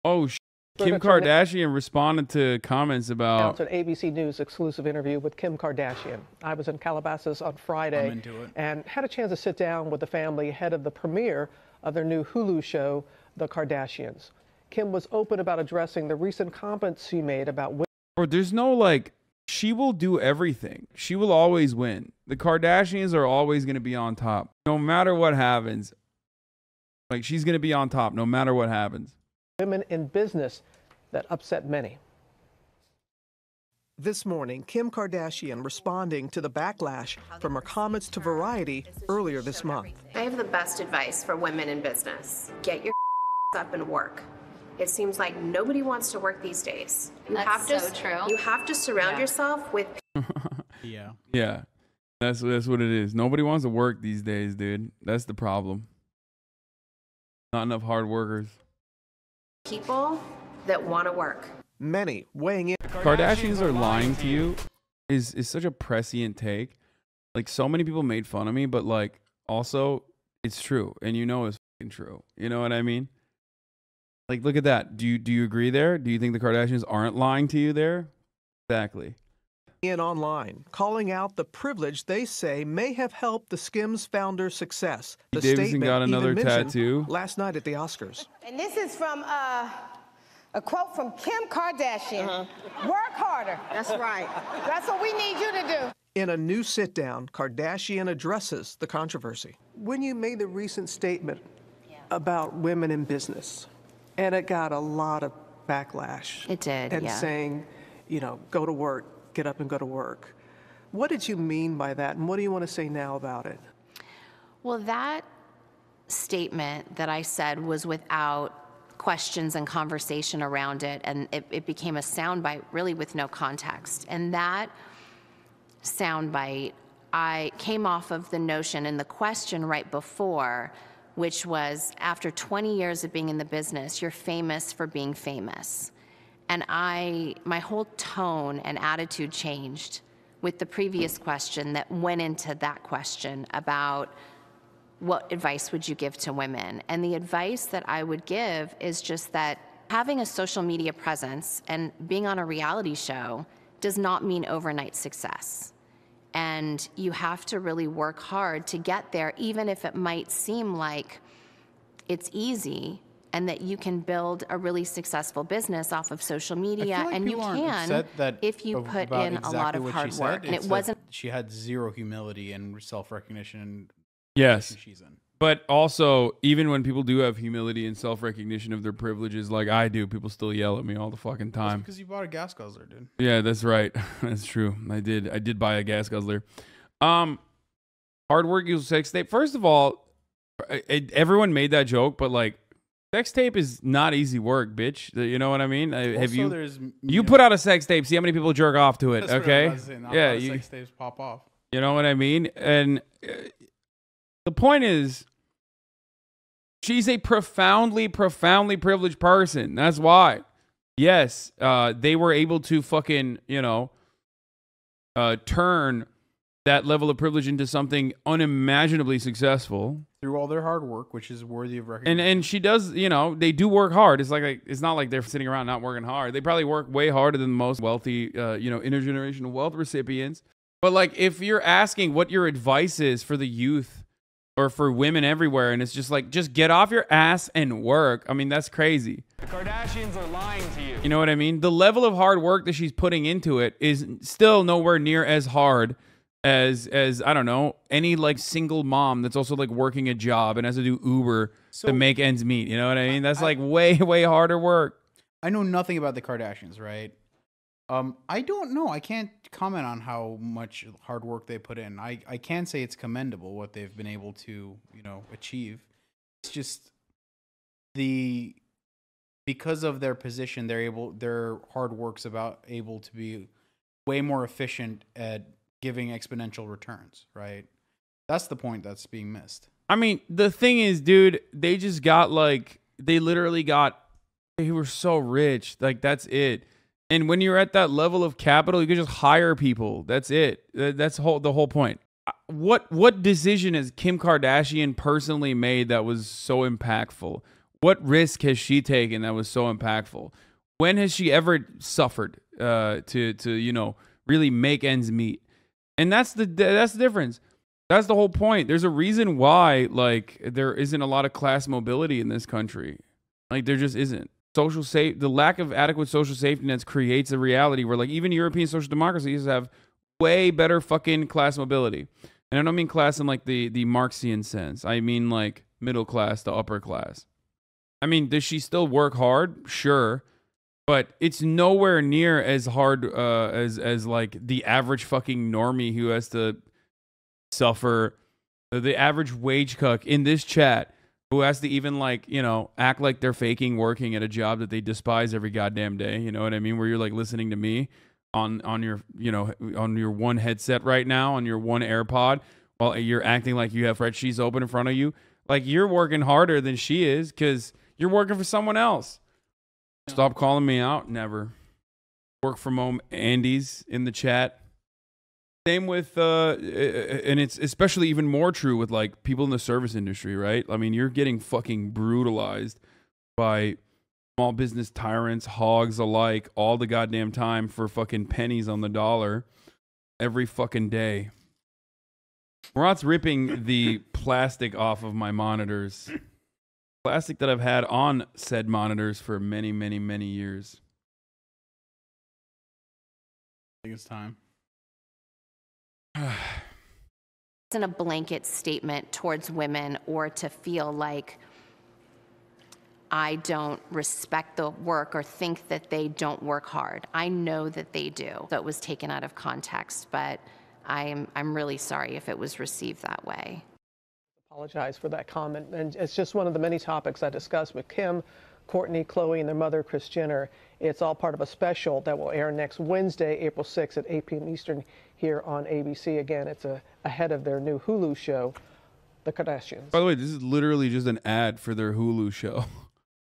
Oh, Kim Kardashian responded to comments about an ABC News exclusive interview with Kim Kardashian. I was in Calabasas on Friday and had a chance to sit down with the family ahead of the premiere of their new Hulu show, The Kardashians. Kim was open about addressing the recent comments she made about women. Or there's no like, she will do everything. She will always win. The Kardashians are always going to be on top. No matter what happens. Like, she's going to be on top no matter what happens. Women in business that upset many. This morning, Kim Kardashian responding to the backlash from her comments to Variety earlier this month. I have the best advice for women in business. Get your up and work. It seems like nobody wants to work these days. That's so true. You have to surround yourself with Yeah. That's what it is. Nobody wants to work these days, dude. That's the problem. Not enough hard workers. People that want to work. Many weighing in. Kardashians are lying to you is such a prescient take. Like, so many people made fun of me, but like, also it's true, and you know it's fucking true. You know what I mean? Like, look at that. Do you agree there? Do you think the Kardashians aren't lying to you there? Exactly. In online, calling out the privilege they say may have helped the Skims founder's success. The Davidson got another tattoo last night at the Oscars. And this is from a quote from Kim Kardashian. Work harder. That's right. That's what we need you to do. In a new sit-down, Kardashian addresses the controversy. When you made the recent statement about women in business, and it got a lot of backlash. It did, and saying, you know, go to work. Get up and go to work. What did you mean by that, and what do you want to say now about it? Well, that statement that I said was without questions and conversation around it, and it became a soundbite really with no context. And that soundbite, I came off of the notion and the question right before, which was, after 20 years of being in the business, you're famous for being famous. And my whole tone and attitude changed with the previous question that went into that question about what advice would you give to women? And the advice that I would give is just that having a social media presence and being on a reality show does not mean overnight success. And you have to really work hard to get there, even if it might seem like it's easy, and that you can build a really successful business off of social media, like and you can if you put in a lot of hard work. And it wasn't. She had zero humility and self-recognition. Yes, she's in. But also, even when people do have humility and self-recognition of their privileges, like I do, people still yell at me all the fucking time. That's because you bought a gas guzzler, dude. Yeah, that's right. That's true. I did buy a gas guzzler. Hard work equals sex tape. First of all, everyone made that joke, but like, sex tape is not easy work, bitch. You know what I mean? Have you put out a sex tape? See how many people jerk off to it? Okay. Yeah, sex tapes pop off. You know what I mean? And the point is, she's a profoundly privileged person. That's why. Yes, they were able to fucking, turn that level of privilege into something unimaginably successful through all their hard work, which is worthy of recognition. And she does, they do work hard. It's it's not like they're sitting around not working hard. They probably work way harder than most wealthy, intergenerational wealth recipients. But like, if you're asking what your advice is for the youth or for women everywhere, and it's just like, just get off your ass and work. I mean, that's crazy. The Kardashians are lying to you. You know what I mean? The level of hard work that she's putting into it is still nowhere near as hard as I don't know, any like single mom that's also like working a job and has to do Uber to make ends meet. You know what I mean? That's like way harder work. I know nothing about the Kardashians, right? I don't know. I can't comment on how much hard work they put in. I can say it's commendable what they've been able to, achieve. It's just because of their position, their hard work's able to be way more efficient at giving exponential returns, right? That's the point that's being missed. I mean, the thing is, dude, they just got they were so rich. Like, that's it. And when you're at that level of capital, you can just hire people. That's it. That's the whole point. What decision has Kim Kardashian personally made that was so impactful? What risk has she taken that was so impactful? When has she ever suffered to you know, really make ends meet? And that's the difference. That's the whole point. There's a reason why, like, there isn't a lot of class mobility in this country. Like, there just isn't. The lack of adequate social safety nets creates a reality where, like, even European social democracies have way better fucking class mobility. And I don't mean class in like the Marxian sense. I mean like middle class to upper class. I mean, does she still work hard? Sure. But it's nowhere near as hard as like the average fucking normie who has to suffer, the average wage cuck in this chat who has to even, like, you know, act like they're faking working at a job that they despise every goddamn day. You know what I mean? Where you're like listening to me on your, you know, on your one headset right now, on your one AirPod, while you're acting like you have spreadsheets open in front of you. Like, you're working harder than she is because you're working for someone else. Stop calling me out. Never. Work from home Andy's in the chat. Same with, and it's especially even more true with, like, people in the service industry, right? I mean, you're getting fucking brutalized by small business tyrants, hogs alike, all the goddamn time for fucking pennies on the dollar every fucking day. Murat's ripping the plastic off of my monitors. Plastic that I've had on said monitors for many, many, many years. I think it's time. Isn't a blanket statement towards women or to feel like I don't respect the work or think that they don't work hard. I know that they do. So it was taken out of context, but I'm really sorry if it was received that way. Apologize for that comment. And it's just one of the many topics I discussed with Kim, Courtney, Khloe, and their mother, Kris Jenner. It's all part of a special that will air next Wednesday, April 6th at 8 p.m. Eastern here on ABC. Again, it's ahead of their new Hulu show, The Kardashians. By the way, this is literally just an ad for their Hulu show.